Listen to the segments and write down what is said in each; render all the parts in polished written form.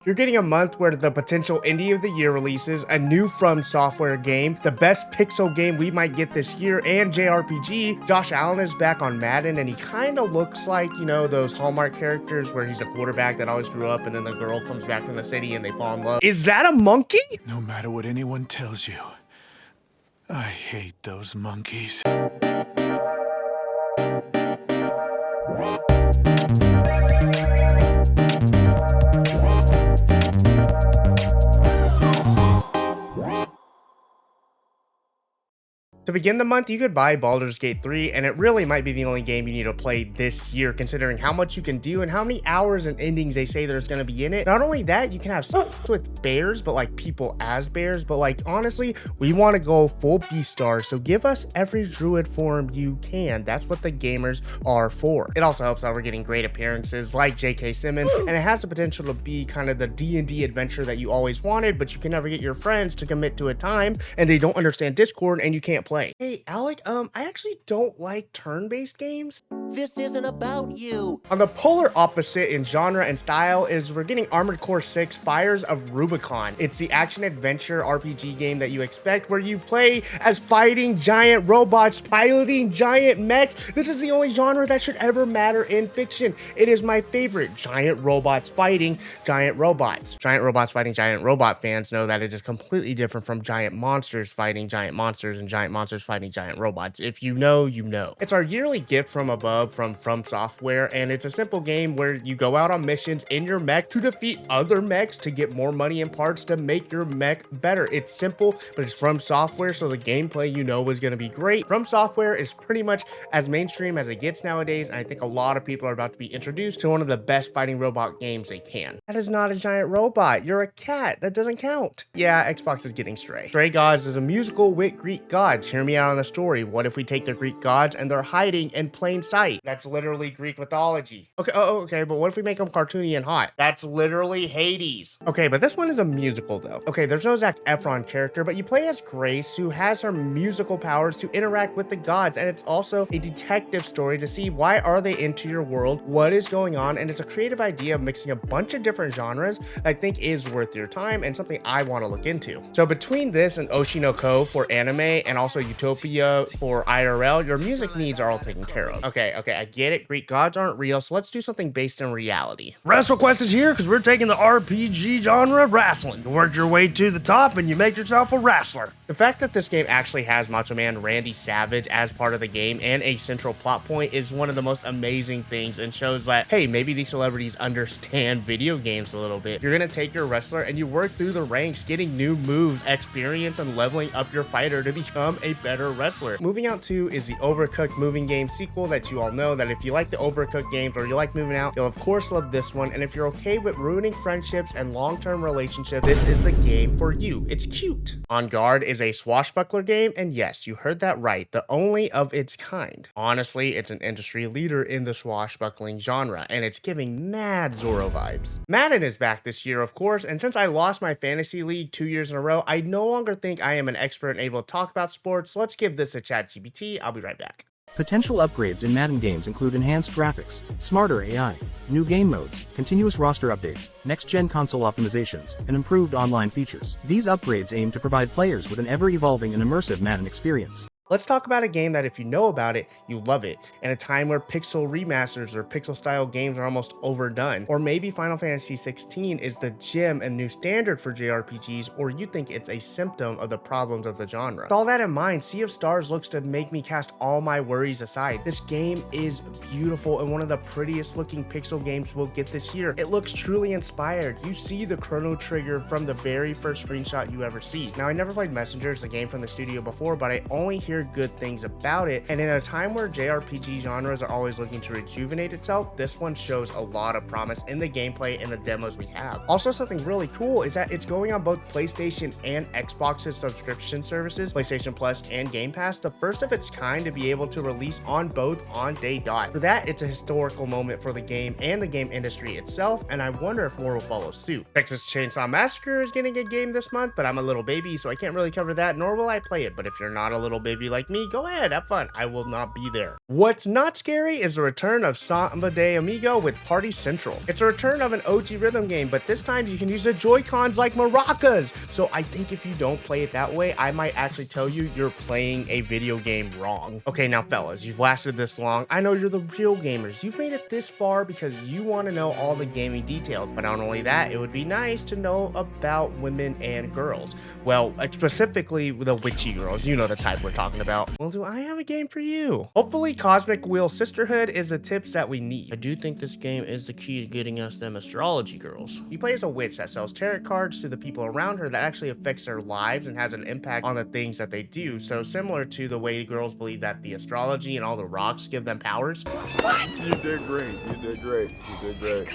You're getting a month where the potential indie of the year releases, a new From Software game, the best pixel game we might get this year, and JRPG. Josh Allen is back on Madden, and he kind of looks like, you know, those Hallmark characters where he's a quarterback that always grew up and then the girl comes back from the city and they fall in love. Is that a monkey? No matter what anyone tells you, I hate those monkeys. To begin the month, you could buy Baldur's Gate 3, and it really might be the only game you need to play this year, considering how much you can do and how many hours and endings they say there's going to be in it. Not only that, you can have sex with bears, but like people as bears. But like, honestly, we want to go full Beastar, so give us every druid form you can. That's what the gamers are for. It also helps out we're getting great appearances like J.K. Simmons, and it has the potential to be kind of the D&D adventure that you always wanted, but you can never get your friends to commit to a time, and they don't understand Discord, and you can't play. Hey, Alec, I actually don't like turn-based games. This isn't about you. On the polar opposite in genre and style is we're getting Armored Core 6 Fires of Rubicon. It's the action-adventure RPG game that you expect, where you play as fighting giant robots, piloting giant mechs. This is the only genre that should ever matter in fiction. It is my favorite. Giant robots fighting giant robots. Giant robots fighting giant robot fans know that it is completely different from giant monsters fighting giant monsters and giant monsters fighting giant robots. If you know, you know. It's our yearly gift from above from Software, and it's a simple game where you go out on missions in your mech to defeat other mechs to get more money and parts to make your mech better. It's simple, but it's from Software, so the gameplay you know is going to be great. From Software is pretty much as mainstream as it gets nowadays, and I think a lot of people are about to be introduced to one of the best fighting robot games they can. That is not a giant robot. You're a cat. That doesn't count. Yeah, Xbox is getting Stray. Stray Gods is a musical with Greek gods. Hear me out on the story. What if we take the Greek gods and they're hiding in plain sight? That's literally Greek mythology. Okay, okay, but what if we make them cartoony and hot? That's literally Hades. Okay, but this one is a musical though. Okay, there's no Zac Efron character, but you play as Grace, who has her musical powers to interact with the gods, and it's also a detective story to see why are they into your world, what is going on, and it's a creative idea of mixing a bunch of different genres that I think is worth your time and something I want to look into. So between this and Oshinoko for anime and also Utopia for IRL, your music needs are all taken care of. Okay, I get it. Greek gods aren't real, so let's do something based in reality. WrestleQuest is here because we're taking the RPG genre of wrestling. You work your way to the top and you make yourself a wrestler. The fact that this game actually has Macho Man Randy Savage as part of the game and a central plot point is one of the most amazing things, and shows that, hey, maybe these celebrities understand video games a little bit. You're gonna take your wrestler and you work through the ranks, getting new moves, experience, and leveling up your fighter to become a better wrestler. Moving Out 2 is the Overcooked moving game sequel that you all know that if you like the Overcooked games or you like Moving Out, you'll of course love this one. And if you're okay with ruining friendships and long-term relationships, this is the game for you. It's cute. On Guard is a swashbuckler game, and yes, you heard that right, the only of its kind. Honestly, it's an industry leader in the swashbuckling genre, and it's giving mad Zorro vibes. Madden is back this year, of course, and since I lost my fantasy league 2 years in a row, I no longer think I am an expert and able to talk about sports. Let's give this a ChatGPT. I'll be right back. Potential upgrades in Madden games include enhanced graphics, smarter AI, new game modes, continuous roster updates, next-gen console optimizations, and improved online features. These upgrades aim to provide players with an ever-evolving and immersive Madden experience. Let's talk about a game that if you know about it, you love it. In a time where pixel remasters or pixel style games are almost overdone, or maybe Final Fantasy 16 is the gem and new standard for JRPGs, or you think it's a symptom of the problems of the genre. With all that in mind, Sea of Stars looks to make me cast all my worries aside. This game is beautiful and one of the prettiest looking pixel games we'll get this year. It looks truly inspired. You see the Chrono Trigger from the very first screenshot you ever see. Now, I never played Messengers, the game from the studio before, but I only hear good things about it, and in a time where JRPG genres are always looking to rejuvenate itself, this one shows a lot of promise in the gameplay and the demos we have. Also, something really cool is that it's going on both PlayStation and Xbox's subscription services, PlayStation Plus and Game Pass, the first of its kind to be able to release on both on day dot. For that, it's a historical moment for the game and the game industry itself, and I wonder if more will follow suit. Texas Chainsaw Massacre is getting a game this month, but I'm a little baby, so I can't really cover that, nor will I play it. But if you're not a little baby you like me, go ahead, have fun. I will not be there. What's not scary is the return of Samba de Amigo with Party Central. It's a return of an OG rhythm game, but this time you can use the Joy-Cons like maracas. So I think if you don't play it that way, I might actually tell you you're playing a video game wrong. Okay, now fellas, you've lasted this long. I know you're the real gamers. You've made it this far because you want to know all the gaming details, but not only that, it would be nice to know about women and girls. Well, specifically the witchy girls, you know the type we're talking about. Well, do I have a game for you? Hopefully Cosmic Wheel Sisterhood is the tips that we need. I do think this game is the key to getting us them astrology girls. You play as a witch that sells tarot cards to the people around her that actually affects their lives and has an impact on the things that they do. So similar to the way girls believe that the astrology and all the rocks give them powers. You did great. You did great. You did great.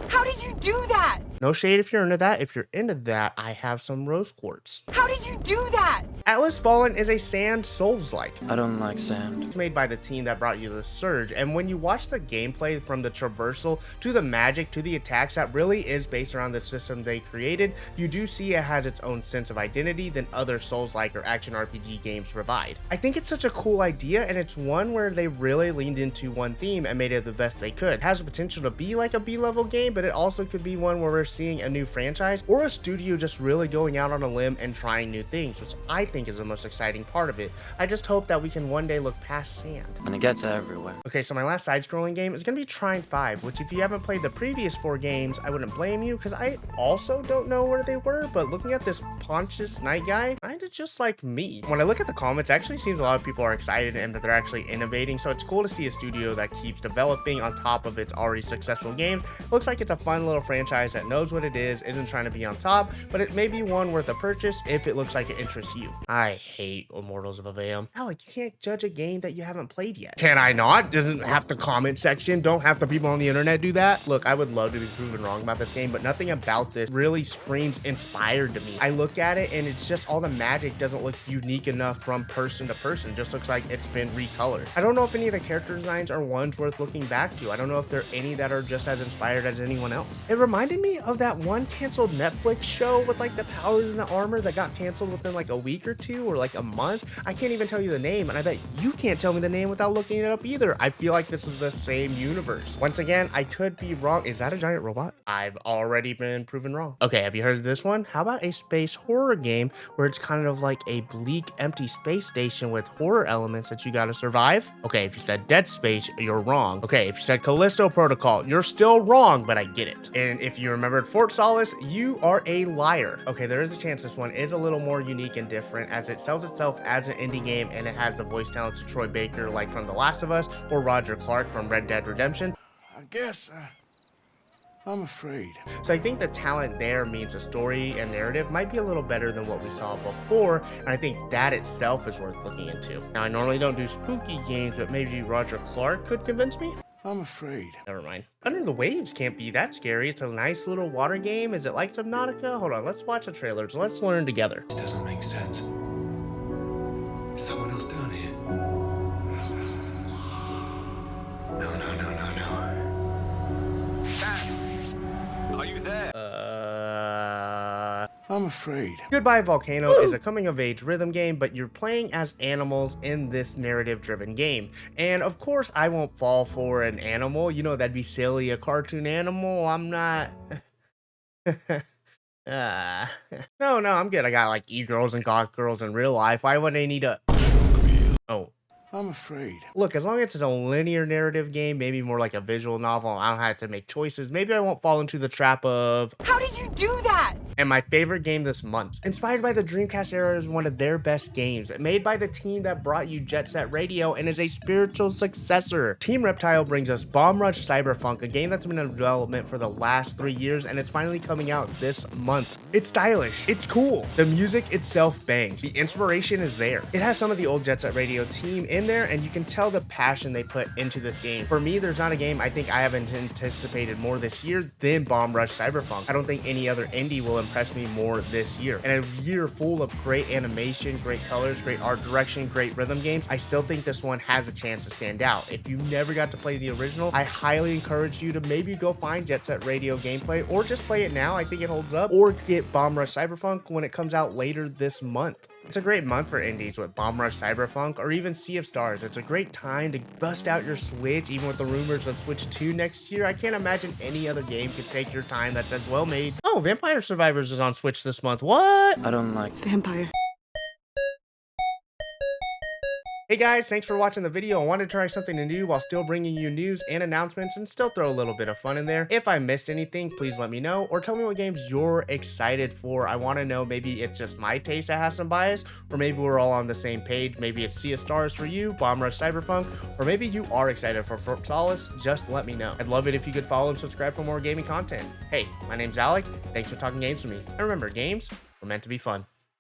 How did you do that? No shade if you're into that. If you're into that, I have some rose quartz. How did you do that? Atlas Fallen is a sand Souls-like. I don't like sand. It's made by the team that brought you the Surge, and when you watch the gameplay from the traversal to the magic to the attacks that really is based around the system they created, you do see it has its own sense of identity than other Souls-like or action RPG games provide. I think it's such a cool idea, and it's one where they really leaned into one theme and made it the best they could. It has the potential to be like a B-level game, but it also could be one where we're seeing a new franchise or a studio just really going out on a limb and trying new things, which I think is the most exciting part of it. I just hope that we can one day look past sand. And it gets everywhere. Okay, so my last side-scrolling game is going to be Trine 5, which if you haven't played the previous 4 games, I wouldn't blame you because I also don't know where they were, but looking at this Pontius Knight guy, kinda just like me. When I look at the comments, it actually seems a lot of people are excited and that they're actually innovating, so it's cool to see a studio that keeps developing on top of its already successful games. Looks like it's a fun little franchise that knows what it is, isn't trying to be on top, but it may be one worth a purchase if it looks like it interests you. I hate Immortals of Aveum. Alec, you can't judge a game that you haven't played yet. Can I not? Doesn't have the comment section? Don't have the people on the internet do that? Look, I would love to be proven wrong about this game, but nothing about this really screams inspired to me. I look at it and it's just all the magic doesn't look unique enough from person to person. It just looks like it's been recolored. I don't know if any of the character designs are ones worth looking back to. I don't know if there are any that are just as inspired as anyone else. It reminded me of that one canceled Netflix show with like the powers and the armor that got canceled within like a week or two or like a month. I can't even tell you the name, and I bet you can't tell me the name without looking it up either. I feel like this is the same universe. Once again, I could be wrong. Is that a giant robot? I've already been proven wrong. Okay, have you heard of this one? How about a space horror game where it's kind of like a bleak, empty space station with horror elements that you gotta survive? Okay, if you said Dead Space, you're wrong. Okay, if you said Callisto Protocol, you're still wrong, but I get it. And if you remembered Fort Solis, you are a liar. Okay, there is a chance this one is a little more unique and different as it sells itself as an indie game and it has the voice talents of Troy Baker like from The Last of Us or Roger Clark from Red Dead Redemption. I guess I'm afraid. So I think the talent there means the story and narrative might be a little better than what we saw before, and I think that itself is worth looking into. Now, I normally don't do spooky games, but maybe Roger Clark could convince me? I'm afraid. Never mind. Under the Waves can't be that scary. It's a nice little water game. Is it like Subnautica? Hold on, let's watch the trailers. Let's learn together. It doesn't make sense. Is someone else down here? No, no, no, no, no. Are you there? I'm afraid. Goodbye Volcano is a coming-of-age rhythm game, but you're playing as animals in this narrative-driven game. And of course, I won't fall for an animal. You know, that'd be silly, a cartoon animal. I'm not... No, I'm good. I got like e-girls and goth girls in real life. Why would I need a... Oh. I'm afraid. Look, as long as it's a linear narrative game, maybe more like a visual novel, I don't have to make choices. Maybe I won't fall into the trap of... How did you do that? And my favorite game this month. Inspired by the Dreamcast era is one of their best games. Made by the team that brought you Jet Set Radio and is a spiritual successor. Team Reptile brings us Bomb Rush Cyberfunk, a game that's been in development for the last 3 years and it's finally coming out this month. It's stylish. It's cool. The music itself bangs. The inspiration is there. It has some of the old Jet Set Radio team in there and you can tell the passion they put into this game. For me, there's not a game I think I haven't anticipated more this year than Bomb Rush Cyberfunk. I don't think any other indie will impress me more this year. And a year full of great animation, great colors, great art direction, great rhythm games, I still think this one has a chance to stand out. If you never got to play the original, I highly encourage you to maybe go find Jet Set Radio gameplay or just play it now. I think it holds up, or get Bomb Rush Cyberfunk when it comes out later this month. It's a great month for indies with Bomb Rush, Cyberfunk, or even Sea of Stars. It's a great time to bust out your Switch, even with the rumors of Switch 2 next year. I can't imagine any other game could take your time that's as well made. Oh, Vampire Survivors is on Switch this month. What? I don't like Vampire. Hey guys, thanks for watching the video. I wanted to try something new while still bringing you news and announcements and still throw a little bit of fun in there. If I missed anything, please let me know or tell me what games you're excited for. I want to know, maybe it's just my taste that has some bias, or maybe we're all on the same page. Maybe it's Sea of Stars for you, Bomb Rush, Cyberpunk, or maybe you are excited for SOLIS. Just let me know. I'd love it if you could follow and subscribe for more gaming content. Hey, my name's Alec. Thanks for talking games with me. And remember, games were meant to be fun.